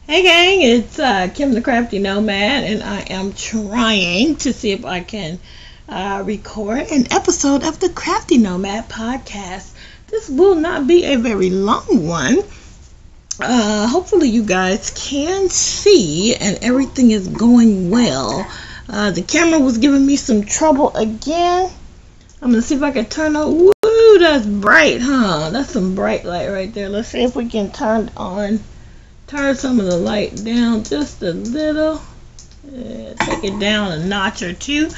Hey gang, it's Kim the Crafty Nomad, and I am trying to see if I can record an episode of the Crafty Nomad podcast. This will not be a very long one. Hopefully you guys can see and everything is going well. The camera was giving me some trouble again. I'm going to see if I can turn on. Woo, that's bright, huh? That's some bright light right there. Let's see if we can turn some of the light down just a little. Take it down a notch or two.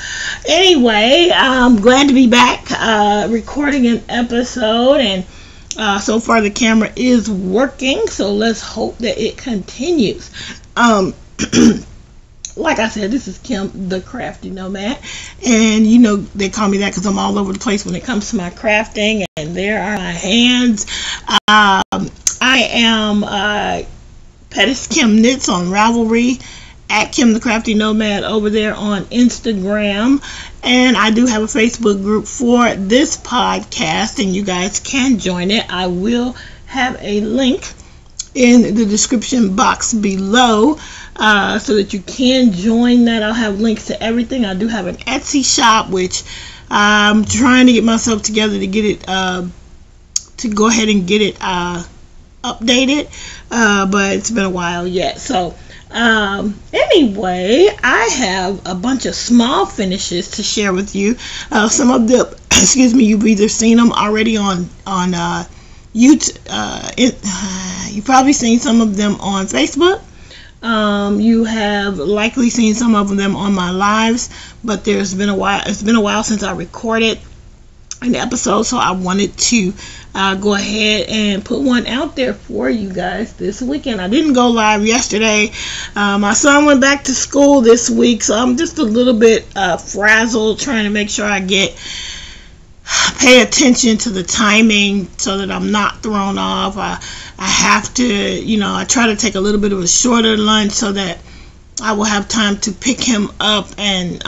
Anyway, I'm glad to be back recording an episode, and so far the camera is working, so let's hope that it continues. Like I said, this is Kim the Crafty Nomad, and you know they call me that because I'm all over the place when it comes to my crafting, and there are my hands. I am Pettis Kim Knits on Ravelry, at Kim the Crafty Nomad over there on Instagram, and I do have a Facebook group for this podcast, and you guys can join it. I will have a link in the description box below so that you can join that. I'll have links to everything. I do have an Etsy shop, which I'm trying to get myself together to get it to go ahead and get it updated, but it's been a while yet. So anyway, I have a bunch of small finishes to share with you. Some of them, excuse me, you've either seen them already on YouTube. You've probably seen some of them on Facebook. You have likely seen some of them on my lives, but there's been a while. It's been a while since I recorded an episode, so I wanted to go ahead and put one out there for you guys this weekend. I didn't go live yesterday. My son went back to school this week, so I'm just a little bit frazzled trying to make sure I pay attention to the timing so that I'm not thrown off. I have to, I try to take a little bit of a shorter lunch so that I will have time to pick him up and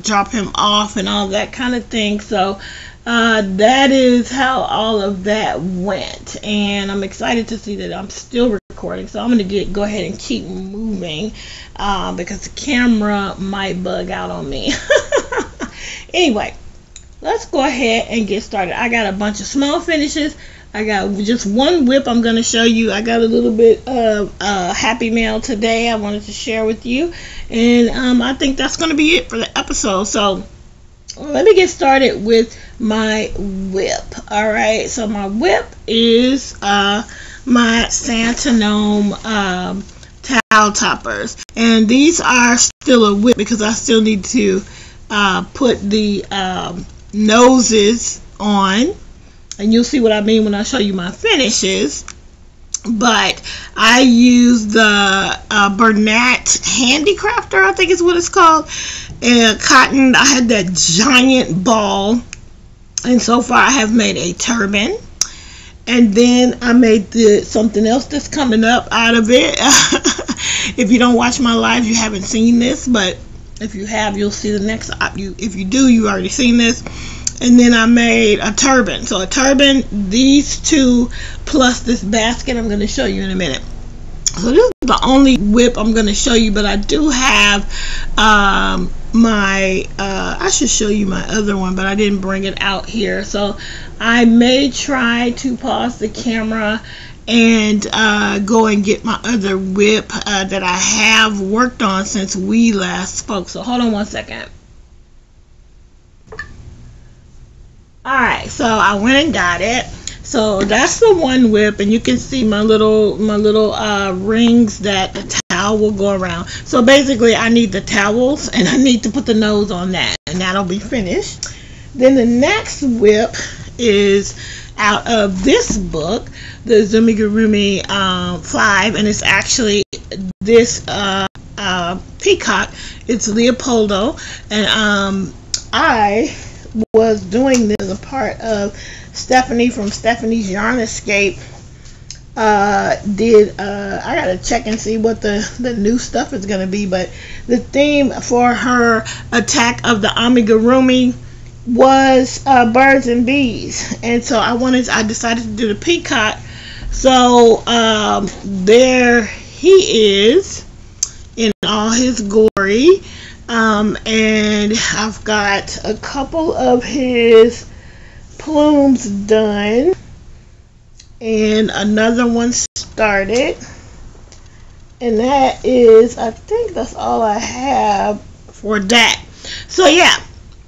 drop him off and all that kind of thing. So that is how all of that went, and I'm excited to see that I'm still recording. So I'm going to go ahead and keep moving because the camera might bug out on me. Anyway, let's go ahead and get started. I got a bunch of small finishes. I got just one whip I'm going to show you. I got a little bit of happy mail today I wanted to share with you, and I think that's going to be it for the episode. So let me get started with my whip. Alright, so my whip is my Santa Gnome towel toppers, and these are still a whip because I still need to put the noses on, and you'll see what I mean when I show you my finishes. But I use the Bernat Handicrafter, I think is what it's called, and cotton. I had that giant ball, and so far I have made a turban, and then I made something else that's coming up out of it. If you don't watch my live, you haven't seen this, but if you have, you'll see the next. If you do, you already seen this. And then I made a turban. So a turban, these two, plus this basket I'm going to show you in a minute. So this is the only whip I'm going to show you, but I do have I should show you my other one, but I didn't bring it out here. So I may try to pause the camera and go and get my other whip that I have worked on since we last spoke. So hold on one second. Alright, so I went and got it. So that's the one whip, and you can see my little rings that the towel will go around. So basically I need the towels, and I need to put the nose on that, and that'll be finished. Then the next whip is out of this book, the Zumigurumi 5, and it's actually this peacock. It's Leopoldo, and I was doing this as a part of Stephanie from Stephanie's Yarn Escape. I gotta check and see what the new stuff is gonna be, but the theme for her attack of the amigurumi was birds and bees, and so I decided to do the peacock. So there he is in all his glory. And I've got a couple of his plumes done and another one started, and that is, I think that's all I have for that. So yeah,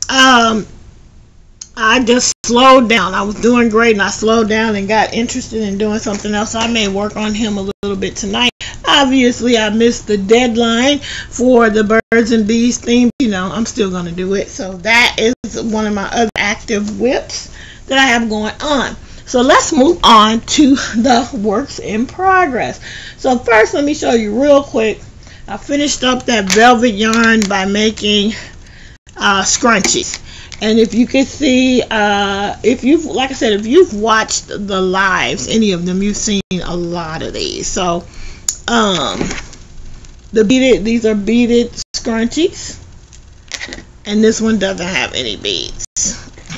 I just slowed down. I was doing great and I slowed down and got interested in doing something else. So I may work on him a little bit tonight. Obviously, I missed the deadline for the birds and bees theme. You know, I'm still going to do it. So that is one of my other active whips that I have going on. So let's move on to the works in progress. So first, let me show you real quick. I finished up that velvet yarn by making scrunchies. And if you can see, if you've, like I said, if you've watched the lives, any of them, you've seen a lot of these. So these are beaded scrunchies, and this one doesn't have any beads.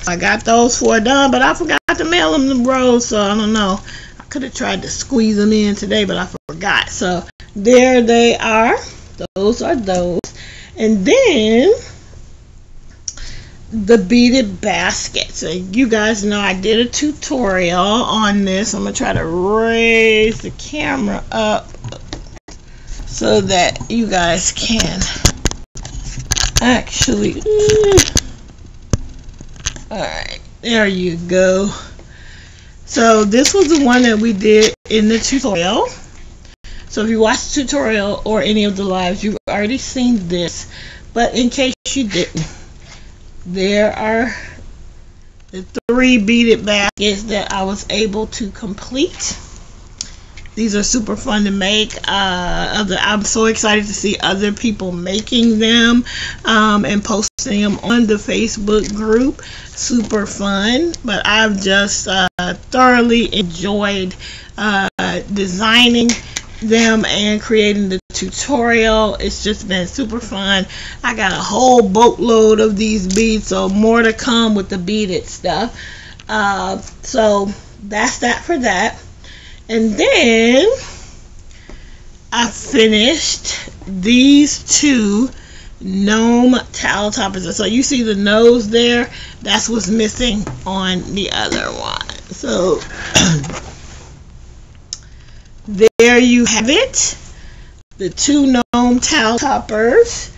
I got those 4 done, but I forgot to mail them the rolls, so I don't know. I could have tried to squeeze them in today, but I forgot. So there they are. Those are those. And then the beaded basket. So you guys know I did a tutorial on this. I'm going to try to raise the camera up so that you guys can actually... Alright, there you go. So this was the one that we did in the tutorial. So if you watched the tutorial or any of the lives, you've already seen this. But in case you didn't, there are the 3 beaded baskets that I was able to complete. These are super fun to make. I'm so excited to see other people making them and posting them on the Facebook group. Super fun. But I've just thoroughly enjoyed designing them and creating the tutorial. It's just been super fun. I got a whole boatload of these beads, so more to come with the beaded stuff. So that's that for that. And then I finished these 2 gnome towel toppers. So you see the nose there, that's what's missing on the other one. So there you have it, the 2 gnome towel toppers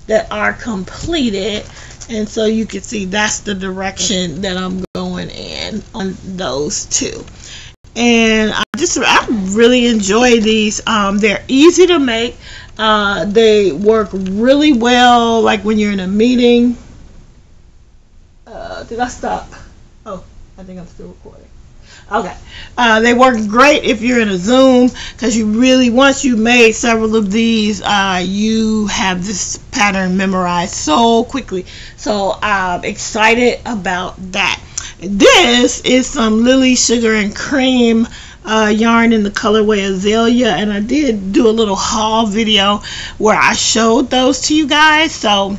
that are completed. And so you can see that's the direction that I'm going in on those 2. And I really enjoy these. They're easy to make. They work really well, like when you're in a meeting. Did I stop? Oh, I think I'm still recording. Okay. They work great if you're in a Zoom, because you really, once you made several of these, you have this pattern memorized so quickly. So I'm excited about that. This is some Lily Sugar and Cream yarn in the colorway Azalea, and I did do a little haul video where I showed those to you guys. So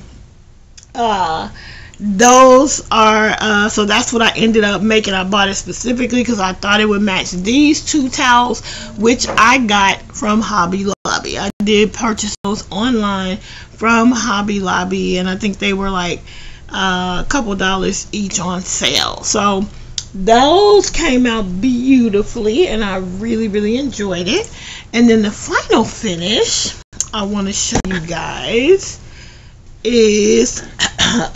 those are so that's what I ended up making. I bought it specifically because I thought it would match these 2 towels, which I got from Hobby Lobby. I did purchase those online from Hobby Lobby, and I think they were like a couple dollars each on sale. So those came out beautifully, and I really enjoyed it. And then the final finish I want to show you guys is I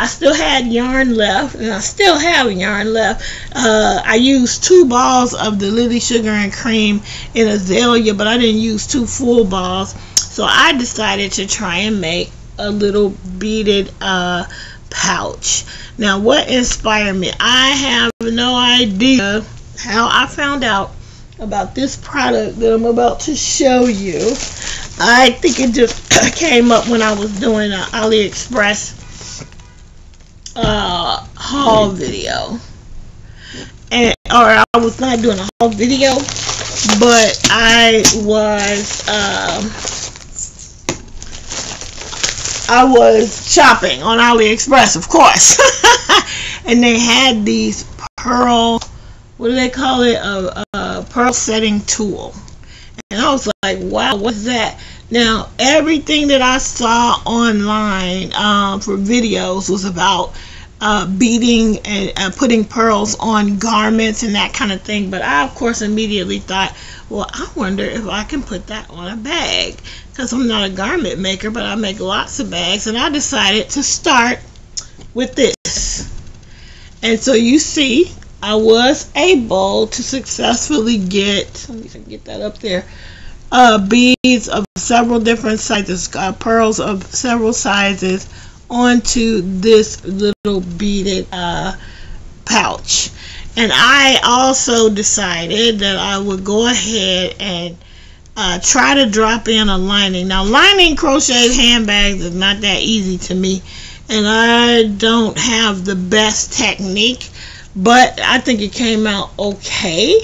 still had yarn left, and I still have yarn left. I used 2 balls of the Lily Sugar and Cream in Azalea, but I didn't use 2 full balls, so I decided to try and make a little beaded pouch. Now, what inspired me? I have no idea how I found out about this product that I'm about to show you. I think it just came up when I was doing an AliExpress haul video, or I was not doing a haul video, but I was shopping on AliExpress, of course. And they had these pearl, what do they call it? A pearl setting tool. And I was like, wow, what's that? Now, everything that I saw online for videos was about beading and putting pearls on garments and that kind of thing. But I, of course, immediately thought, well, I wonder if I can put that on a bag, because I'm not a garment maker, but I make lots of bags. And I decided to start with this. And so you see, I was able to successfully get, let me get that up there, beads of several different sizes, pearls of several sizes onto this little beaded pouch. And I also decided that I would go ahead and try to drop in a lining. Now, lining crocheted handbags is not that easy to me, and I don't have the best technique, but I think it came out okay.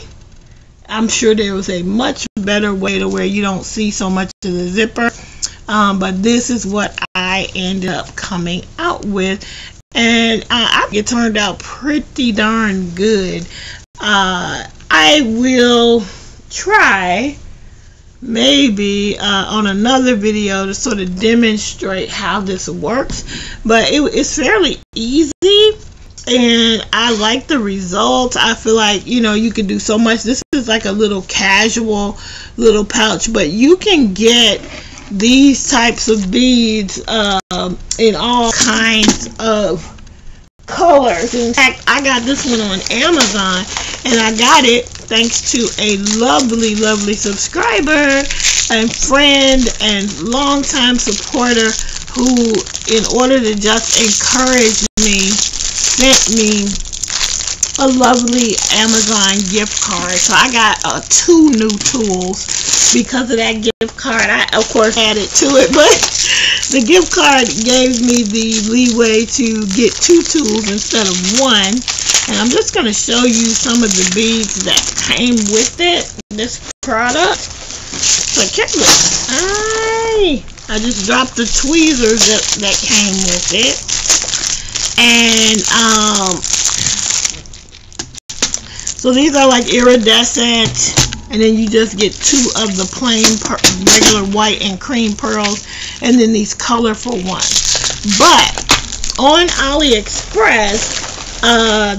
I'm sure there was a much better way to where you don't see so much of the zipper, but this is what I ended up coming out with, and I think it turned out pretty darn good. I will try maybe on another video to sort of demonstrate how this works, but it's fairly easy. And I like the results. I feel like, you know, you can do so much. This is like a little casual little pouch, but you can get these types of beads in all kinds of colors. In fact, I got this one on Amazon, and I got it thanks to a lovely, lovely subscriber and friend and longtime supporter who, in order to just encourage me, sent me a lovely Amazon gift card. So I got 2 new tools because of that gift card. I, of course, added to it, but the gift card gave me the leeway to get 2 tools instead of 1. And I'm just going to show you some of the beads that came with it, this product. So check this. I just dropped the tweezers that came with it. And so these are like iridescent, and then you just get 2 of the plain regular white and cream pearls, and then these colorful ones. But on AliExpress,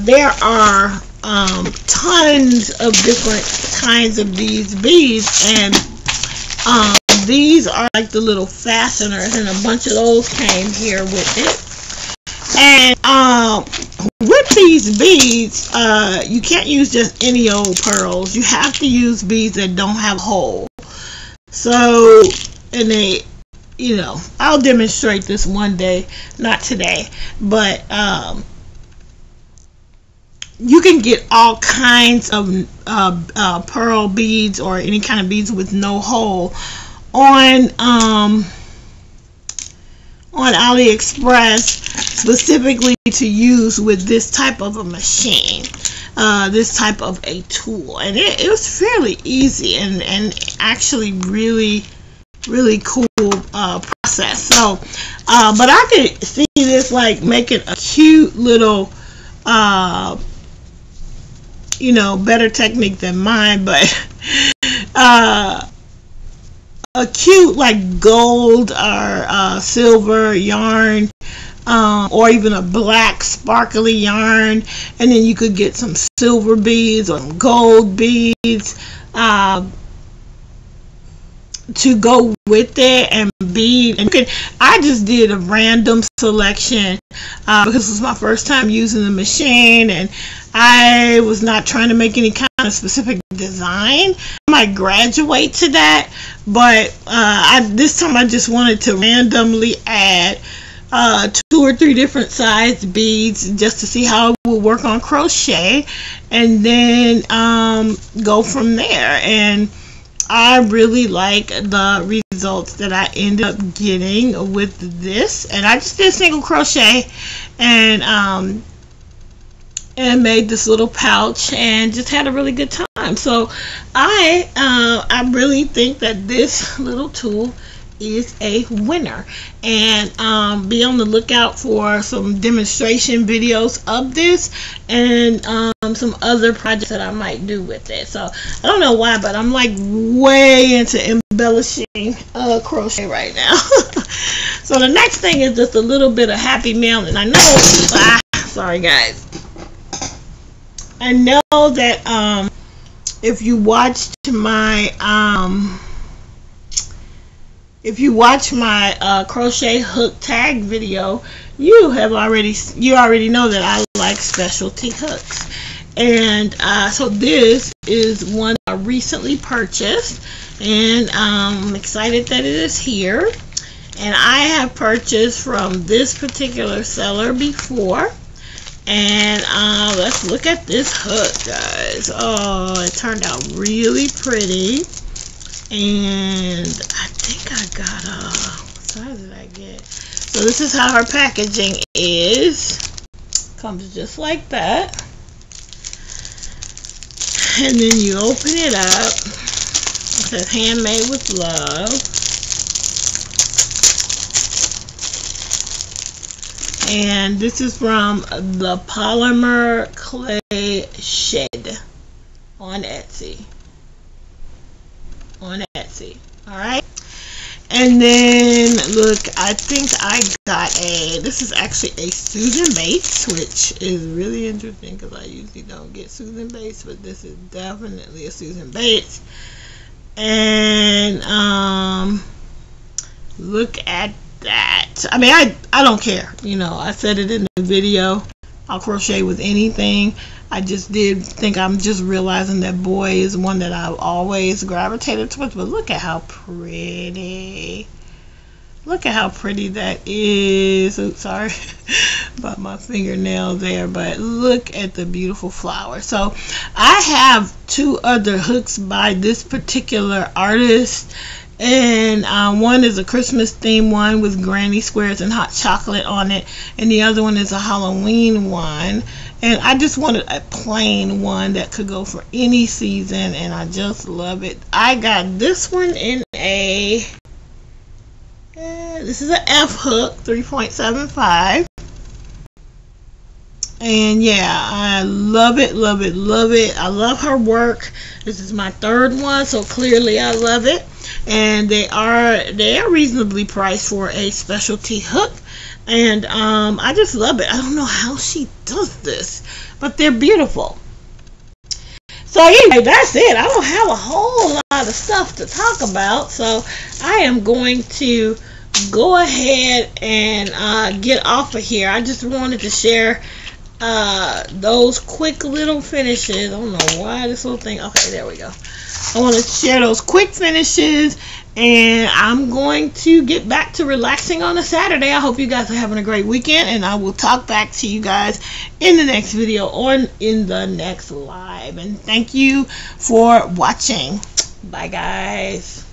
there are tons of different kinds of these beads, and these are like the little fasteners, and a bunch of those came here with it. And with these beads, you can't use just any old pearls. You have to use beads that don't have a hole. So, and they, you know, I'll demonstrate this one day, not today, but you can get all kinds of pearl beads or any kind of beads with no hole on AliExpress, specifically to use with this type of a machine, this type of a tool. And it was fairly easy and actually really cool process. So but I could see this like making a cute little you know, better technique than mine, but a cute like gold or silver yarn, or even a black sparkly yarn, and then you could get some silver beads or some gold beads to go with it and bead. And I just did a random selection because this was my first time using the machine, and I was not trying to make any kind of specific design. I might graduate to that, but this time I just wanted to randomly add 2 or 3 different size beads just to see how it would work on crochet, and then go from there. And I really like the results that I ended up getting with this. And I just did single crochet and made this little pouch and just had a really good time. So I really think that this little tool is a winner. And be on the lookout for some demonstration videos of this and some other projects that I might do with it. So I don't know why, but I'm like way into embellishing crochet right now. So the next thing is just a little bit of happy mail. And I know, sorry guys, I know that if you watched my crochet hook tag video, you already know that I like specialty hooks. And so this is one I recently purchased, and I'm excited that it is here. And I have purchased from this particular seller before. And let's look at this hook, guys. Oh, it turned out really pretty. And I think I got what size did I get? So this is how her packaging is. Comes just like that. And then you open it up. It says handmade with love. And this is from the Polymer Clay Shed on Etsy. Alright. And then look, I think I got this is actually a Susan Bates, which is really interesting because I usually don't get Susan Bates, but this is definitely a Susan Bates. And look at that. I mean, I don't care, you know, I said it in the video, I'll crochet with anything. I just did think, I'm just realizing that boy is one that I've always gravitated towards. But look at how pretty. Look at how pretty that is. Oops, sorry about my fingernail there, but look at the beautiful flower. So I have 2 other hooks by this particular artist. And one is a Christmas theme one with granny squares and hot chocolate on it, and the other one is a Halloween one. And I just wanted a plain one that could go for any season, and I just love it. I got this one in a this is an F hook, 3.75. And yeah, I love it, love it, love it. I love her work. This is my 3rd one, so clearly I love it. And they are reasonably priced for a specialty hook. And I just love it. I don't know how she does this, but they're beautiful. So anyway, that's it. I don't have a whole lot of stuff to talk about, so I am going to go ahead and get off of here. I just wanted to share those quick little finishes. I don't know why this little thing. Okay, there we go. I want to share those quick finishes, and I'm going to get back to relaxing on a Saturday. I hope you guys are having a great weekend, and I will talk back to you guys in the next video or in the next live. And thank you for watching. Bye, guys.